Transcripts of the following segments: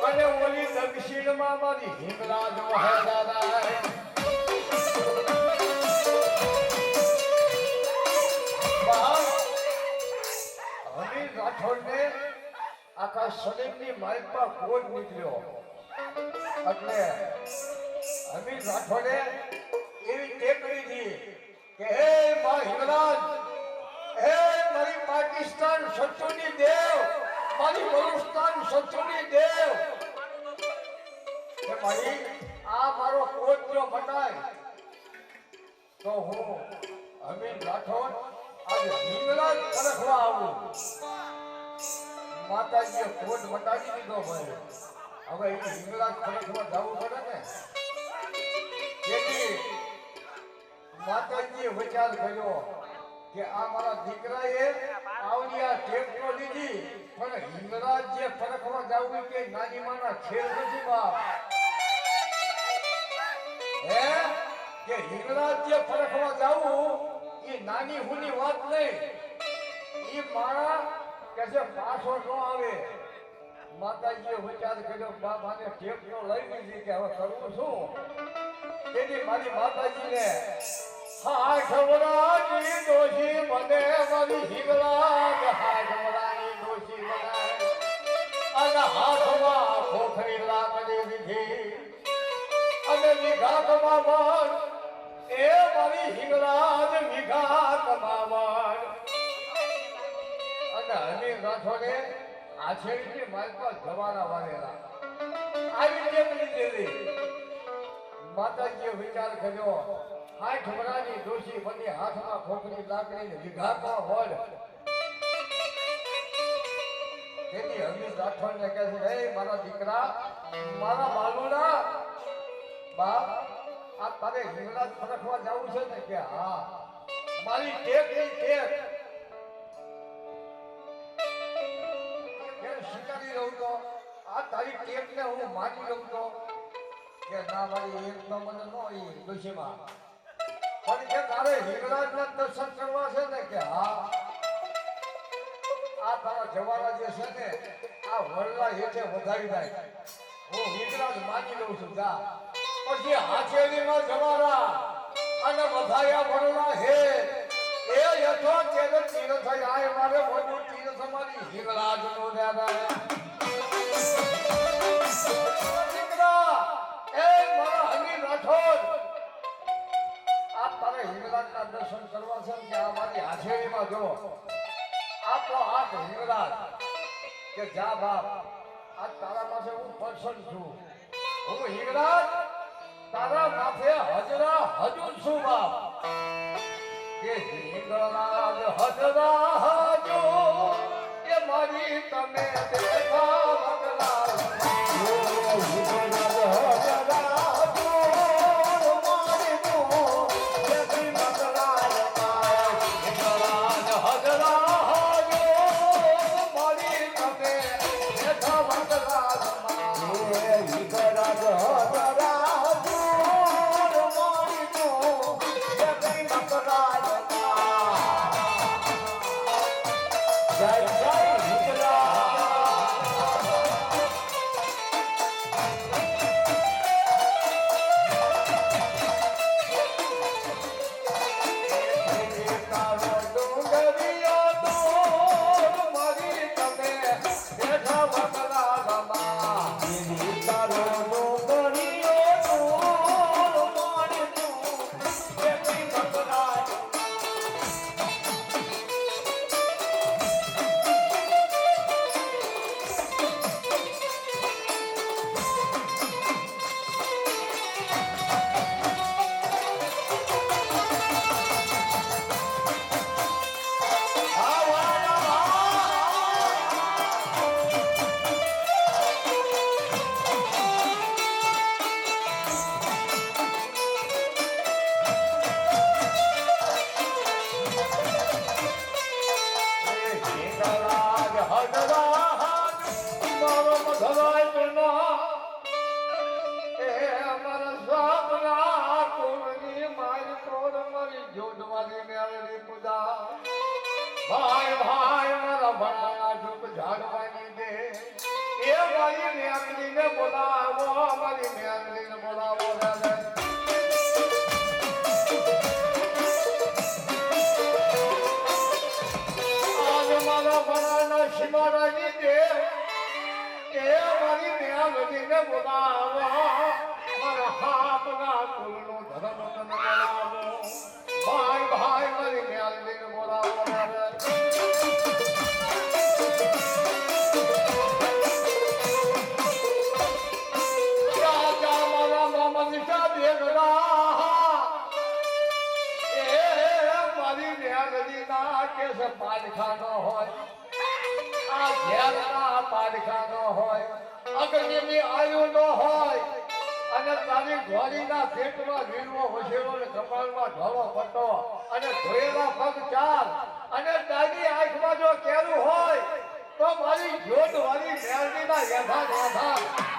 અને ઓલી દક્ષિણમાં મારી હિંગલાજ વહે દાદા હમીર રાઠોડને આખા સલીમની માઇકમાં કોડ નીકળ્યો એટલે હમીર રાઠોડે એવી ટેક લીધી કે હે મા હિંગલાજ, હે મારી પાકિસ્તાન શત્રુની દેવ, મારી બલુસ્તાન શત્રુની દેવ, કે ભાઈ આ મારો કોટ જો બતાય તો હું હમીર રાઠોડ આજે હિંગલાજ પરખવા આવું. માતાજીએ કોટ બતાવી દીધો ભાઈ, હવે એ હિંગલાજ પરખવા જવું પડે ને. જેથી માતાજીએ વિચાર કર્યો કે આ મારા દીકરાએ આવડિયા ટેપ તો લીધી પણ હિંગલાજ જે પરખવા જવું કે નાની માના ખેલ નથી બાપ, હે કે હિંગલાજ જે પરખવા જવું એ નાની હુની વાત નહીં, એ મારા કે જે પાછો ન આવે. માતાજીએ વિચાર કર્યો બાપાને ટેપ તો લઈ લીધી કે હવે કરવું શું. તેથી મારી માતાજીને હાથ વરાની ડોશી બને મારી હિંગલાજ, હાથ વરાની ડોશી બનાય અને હાથમાં ખોખરી લાકડી દીધી અને વિઘા કમાવણ, એ મારી હિંગલાજ વિઘા કમાવણ. અને હમીર રાઠોડે આછેડીની માલપા જવાના વાળેલા આવી ટેપ લીધેલી. માતાજીએ વિચાર કર્યો હાથ વરાની ડોશી બની હાથમાં ખોખરી લાકડી વિઘામાં વડ. તેથી હમીર રાઠોડને કહે છે, હે મારા દીકરા, મારા બાલુડા, બાપ આ તારે હિંગળાજ ફરકવા જવું છે ને કે હા મારી ટેક ની ટેક સ્વીકારી રહું તો આ તારી ટેક ને હું માની લઉં તો કે ના મારી એક તો મને નો ઈ દુશીમાં પણ કે તારે હિંગળાજ ના દર્શન કરવા છે ને કે હા આ તારા જવારા જે છે ને આ વરલા હેઠે વધારી જાય હું હિંગળાજ માની લઉં છું જા પછી હાથેલીમાં જવારા અને વધાયા વરલા હે એ યથો તેરે તીર્થ આય મારે મોટું તીર્થ મારી હિંગળાજ નો દાદા દીકરા એ મારા હની રાઠોડ આ તારે હિંગળાજ ના દર્શન કરવા છે કે આ મારી હાથેલીમાં જો આપો હાથ હિંગળાજ કે જા બાપ આ તારા પાસે હું પર્સન છું હું હિંગળાજ તારા માથે હજરા હજુર છું બાપ કે હિંગળાજ હજરા હજુર એ મારી તમે દેખા વગલા ભાઈ ભાઈ મારા ભણા ઝૂપ ઝાડવાની દે એ મારી મેંદડીને બોલાવો મારી મેંદડીને બોલાવો દાદા આજ મારા ભણાના શિવારાની દે એ મારી મેંદડીને બોલાવો મારા હાપના કુલનો ધર્મ તને બોલાવો ભાઈ ભાઈ મારી મેંદડીને બોલાવો દાદા પાડખાનો હોય આ ઘેરના પાડખાનો હોય અગ્નિની આયુ નો હોય અને તારી ઘોડીના પેટમાં વીરવો વસેલો ને કપાળમાં ઢોળો પટ્ટો અને ધોયેલા પગ ચાર અને દાદી આંખમાં જો કેરું હોય તો મારી જોડ વાળી મેરડીના યથા યથા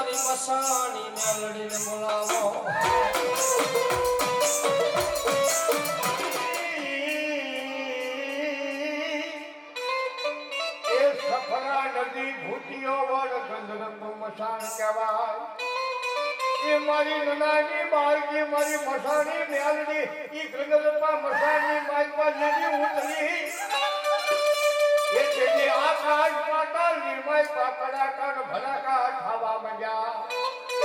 મારી મસાણી મેલડીને બોલાવો એ સફરા નદી ભૂતિયો વડ ગંધરંગનું મસાણ કહેવાય એ મારી નાની બાળકી મારી મસાણી મેલડી ઈ ગંધરંગમાં મસાણી માઈપા નદી ઉતરી એ તેની આકાશ પાતાળ નિર્મય પાકડા કાન ભલાકા ખાવા માંડ્યા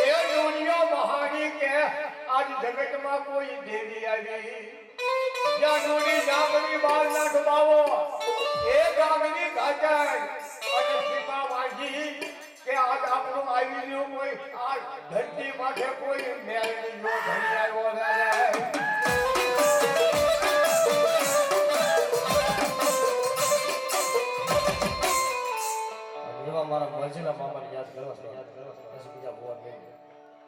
એ દુનિયા મહાની કે આજ જગતમાં કોઈ દેવી આવી જ્યાં ડોરી જાગણી બાર ના ડુબાવો એ ગામની ગાજર અને સીમા વાજી કે આજ આપણું આવી રહ્યું કોઈ આ ધરતી માથે કોઈ મેળવી નો ધણી આવ્યો રહે મારા મજીલા મામાને યાદ કરવા પછી બીજા ભગવાન બેન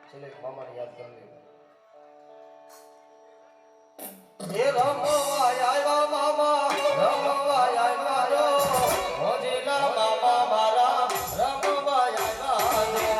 છેલ્લે મામાને યાદ કરી લે એ રમવા આવ્યા મામા રમવા આવ્યા રો મજીલા મામા મારા રમવા આવ્યા રો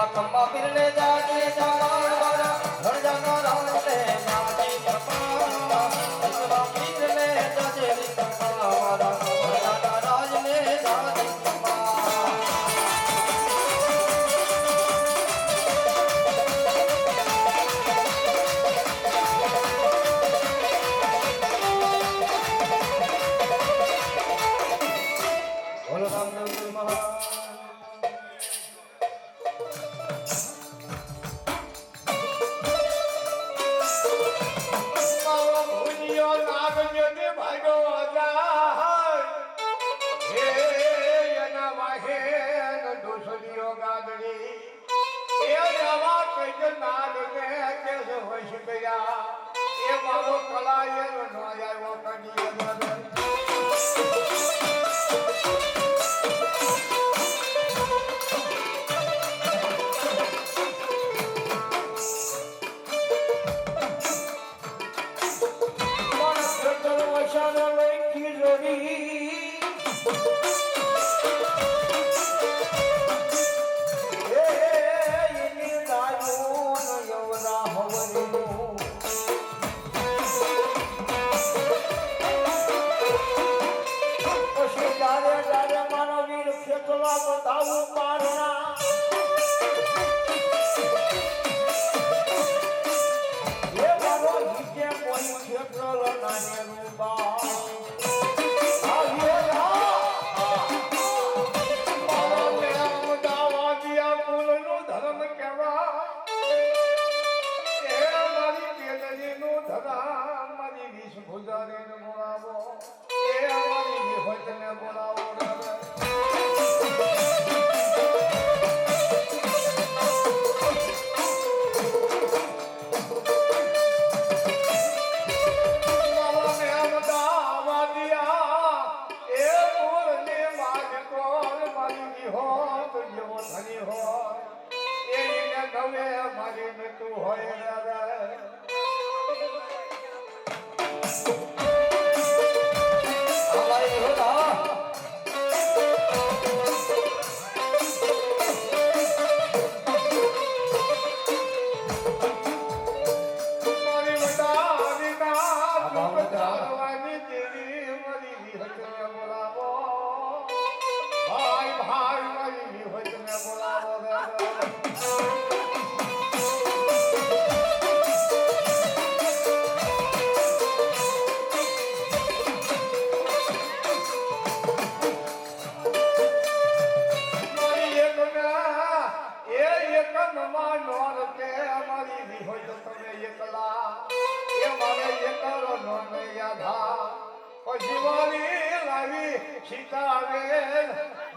એવા ખંભા પીરને જાજે જમાડવાના ઘરજાનો રાવણને જાજે જમાડવાના એવા પીરને જાજે જમાડવાના ઘરજાના રાજને જાજે બોલો રામચંદ્ર મહારાજ મારો ભૂલિયો નાગજને ભાગ્યો જાય. હે એના વાહે દોસડીયો ગાદડી. એ નવા કઈક નાગને કેસ વશ ગયા. એ મારો કલાયર નો આવ્યો કડી બતાવું પારણા એ મારો નીચે કોઈ ક્ષેત્ર નાને રૂપા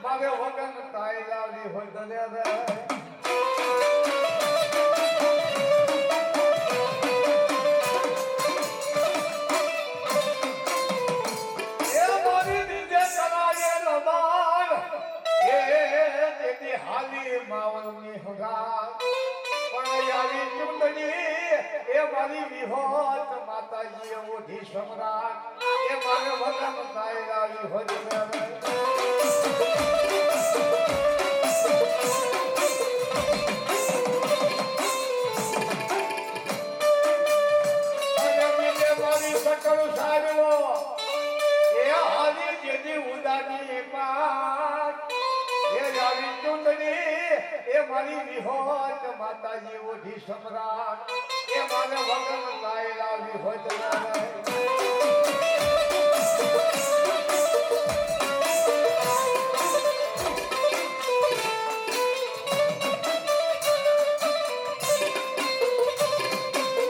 મારે વગન તાઈ લાવી હોય હાલી માવલની હગાર પણ યારી ચુંદડી એ મારી વિહોત માતાજી ઓઢી સમ્રાટ એ મારે વગન તાઈ લાવી હોય મારી વિહોત માતાજી ઓઢી સમ્રાટ એ મારે વગન તાઈ લાવી હોય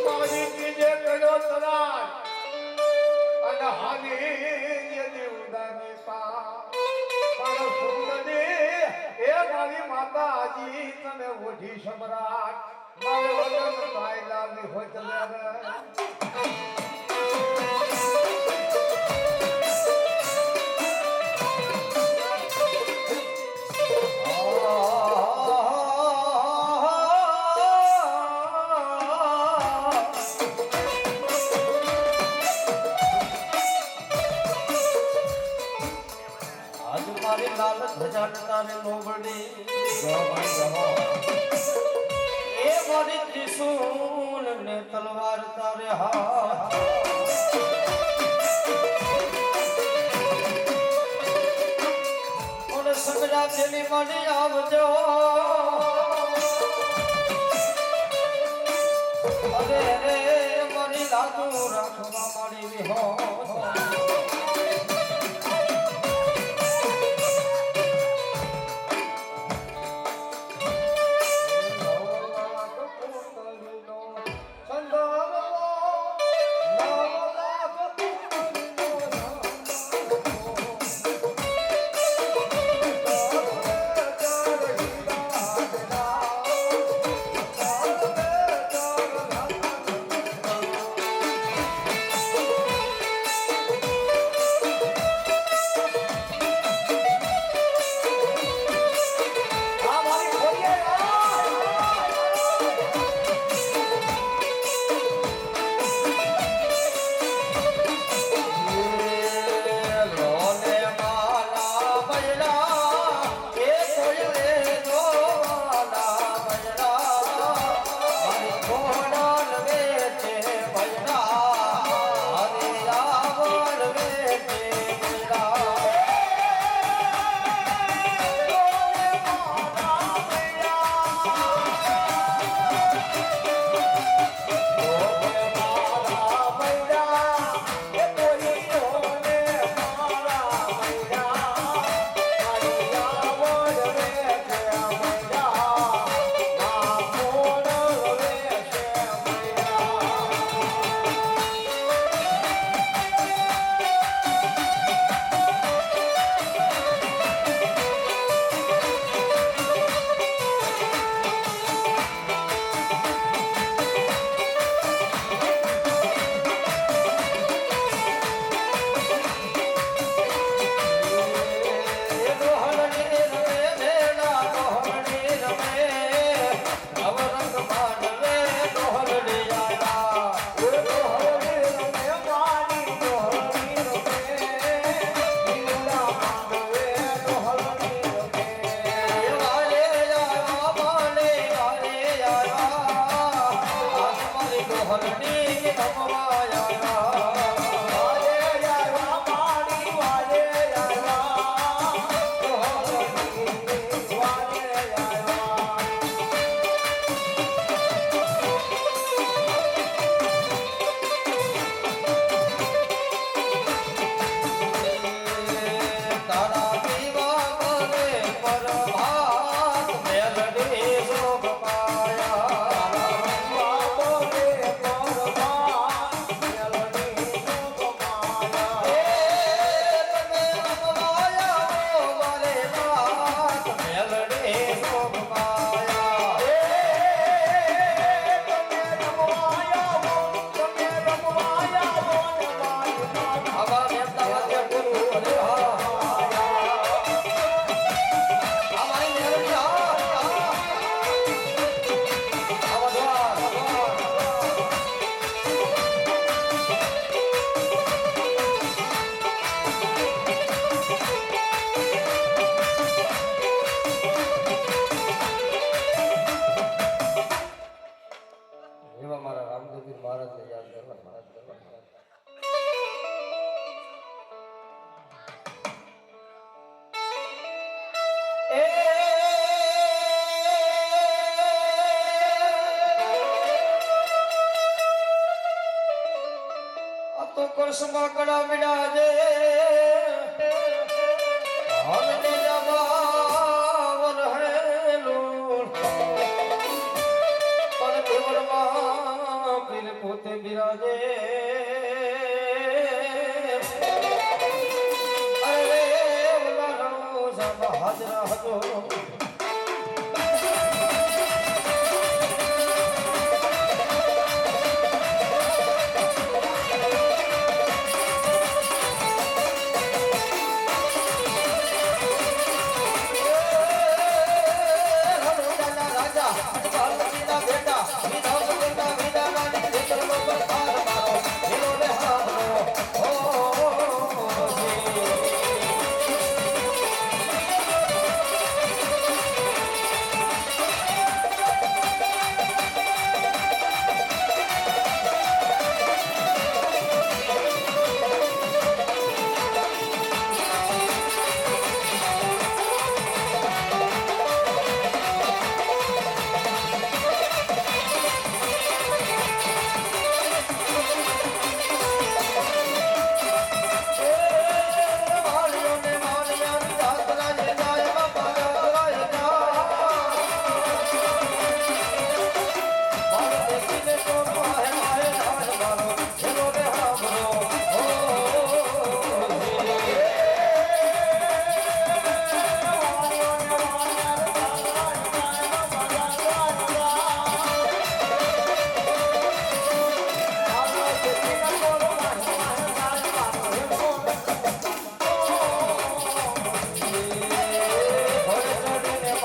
મારી બીજે કર્યો તરાટ અને હાલી ઉદાની પા પણ સુંદરી એ મારી માતાજી તને ઓઢી સમ્રાટ મારે વગન તાઈ લાવી હોય તને આજ મારી લાલ ધજા તારે લોબડી જહો મારી જહો. એ મારી ત્રિશૂલ ને તલવાર તારે હાથ ઓને સગડા તેલી મારી આવજો અરે રે મારી લાગુ રાખવા મારી વિહો કડા બિરાજે હમને જમાવર હેલું પણ કેવળમાં પીર પોતે બિરાજે અરે ઓલા રણ સાબા હાજરા હતો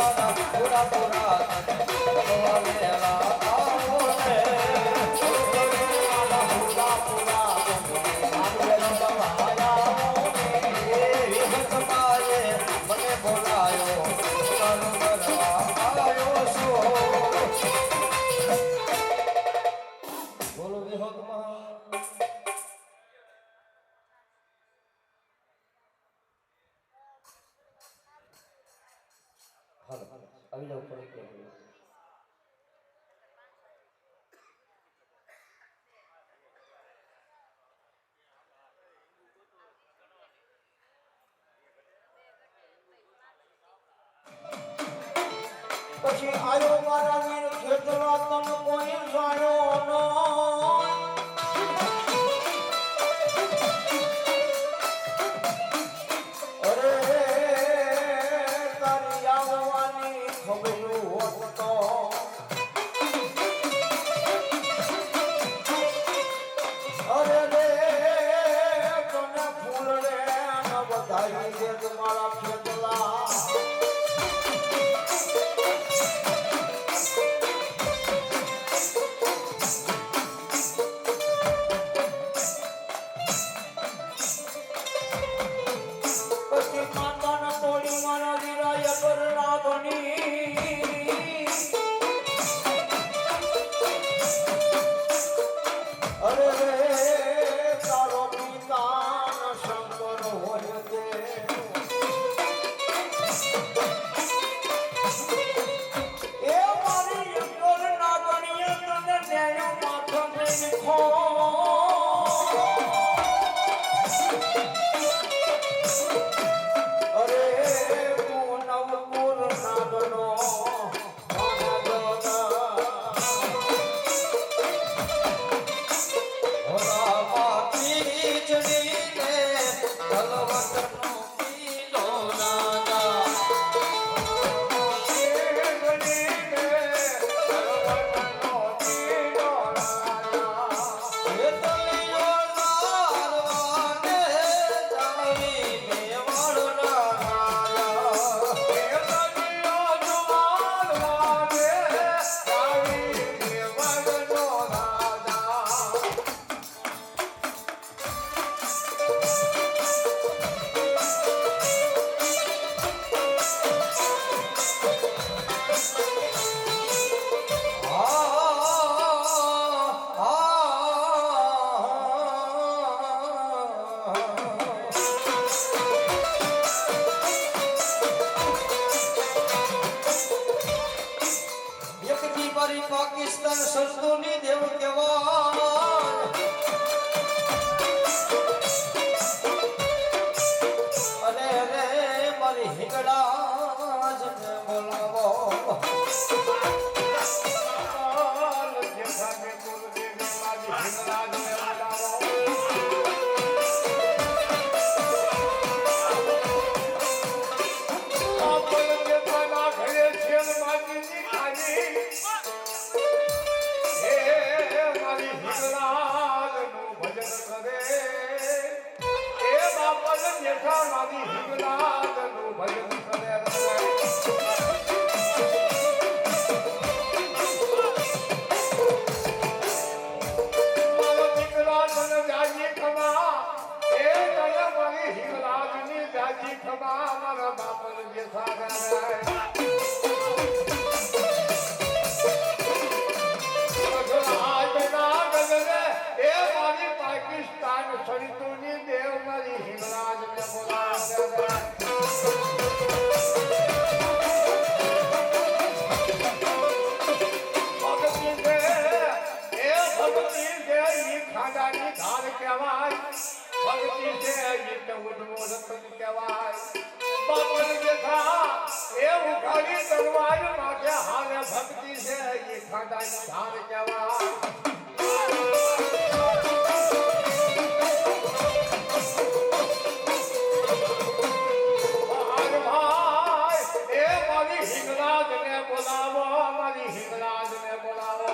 પૂરા પૂરા ભગવા વેલા આવો રે પૂરા પૂરા મને બોલાયો આવ્યો બોલો વિહોતમાં હાલો આવી જાવ પડે કે પછી આયો મારા વીર ખેતરા તન કોઈ જાણ્યો નો અરે તારી આવવાની ખબર હોત તો અરે રે તને ફૂલ રે ન બધાઈ દે મારા ખેતલા પાકિસ્તાન સરદુની દેવ કહેવાય અને રે મારી હિંગળા જને બોલાવો પાકિસ્તાન સરિતુની દેવ મારી હિંગળાજ ને ખાડાની ધાર કહેવાય ભક્તિ છે ગીત ઉડવો રતન કહેવાય બાપન બેઠા એ ઉઘાડી તલવાર માટે હાલે ભક્તિ છે એ ખાડાની ધાર કહેવાય હિંગળાજ ને બોલાવો મારી હિંગળાજ ને બોલાવો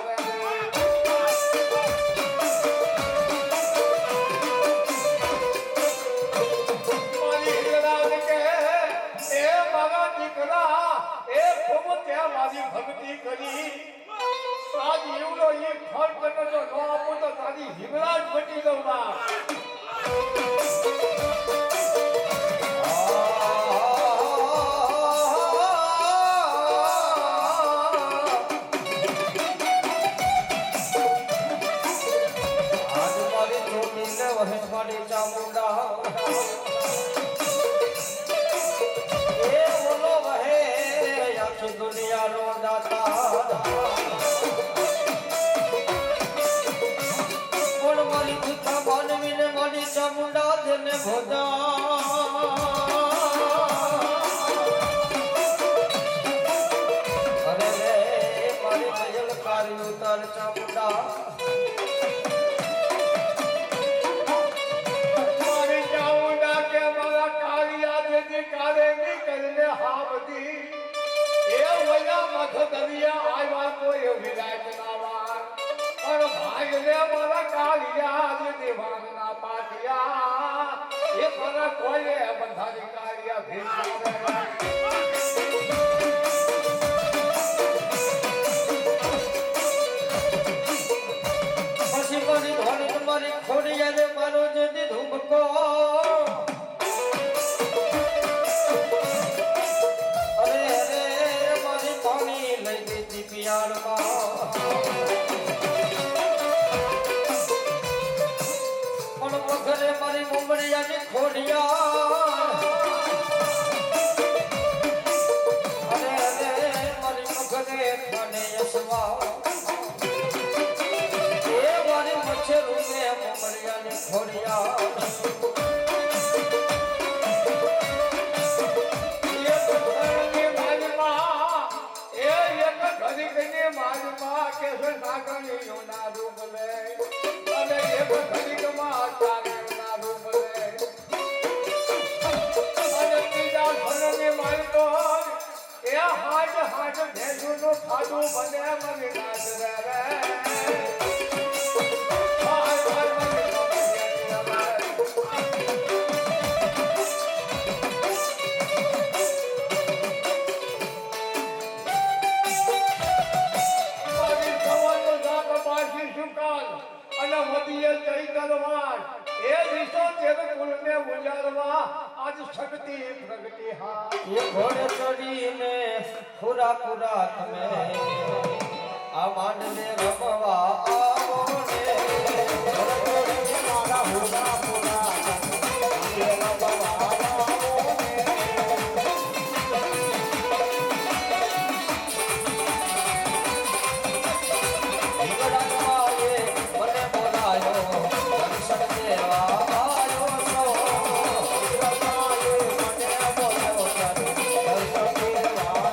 મારી હિંગળાજ કે એ મારા દીકરા એ તારી ભક્તિ કરી આજ એવડો એ ફળ તને જો ન આપું તો તારી હિંગળા જ મટી દઉં બાપ આજ મારી ચોટીને વહેંચવાની ચામુંડા એ બોલો વહે આખી દુનિયાનો દાતા પણ મારી ભૂખા માનવીને મારી ચામુંડા તેને ભોજા અરે રે મારી મયલ કારી ઉતાર ચામુંડા મારી ચામુંડા કે મારા કાળિયા જેથી કાળે નીકળને હાવતી એ વયા મથ દરિયા આવ્યા કોઈ વિરાટ ના વાર પણ ભાઈને મારા કાળિયા જેથી વાંગના પાટિયા એ મારા કોઈએ બંધારી કાળિયા ભેગા પછી મારી ધોની તમારી ખોડી યાદે મારો જેથી ધૂમકો અરે અરે મારી પાણી લઈ દીધી પિયાળમાં પણ વખરે મારી મુંબળિયાની ખોડિયા અરે અરે મારી વખરે ખાને યસવા મચ્છર રૂપે મુંબળિયાની ખોડિયા ખાધું મને મને નાચ રે અને વધીએ જઈ દરવાર એ દિશો તેર કુલને ઉજારવા આજ શક્તિ પ્રગતિ હા એ ઘોડે ચડીને પૂરા પૂરા તમે આ માંડને રમવા આવો ને મારા હોડા પૂરા રમવા આવો ને મને બોલાયો દર્શન દેવા આવ્યો છો મને બોલો દર્શન દેવા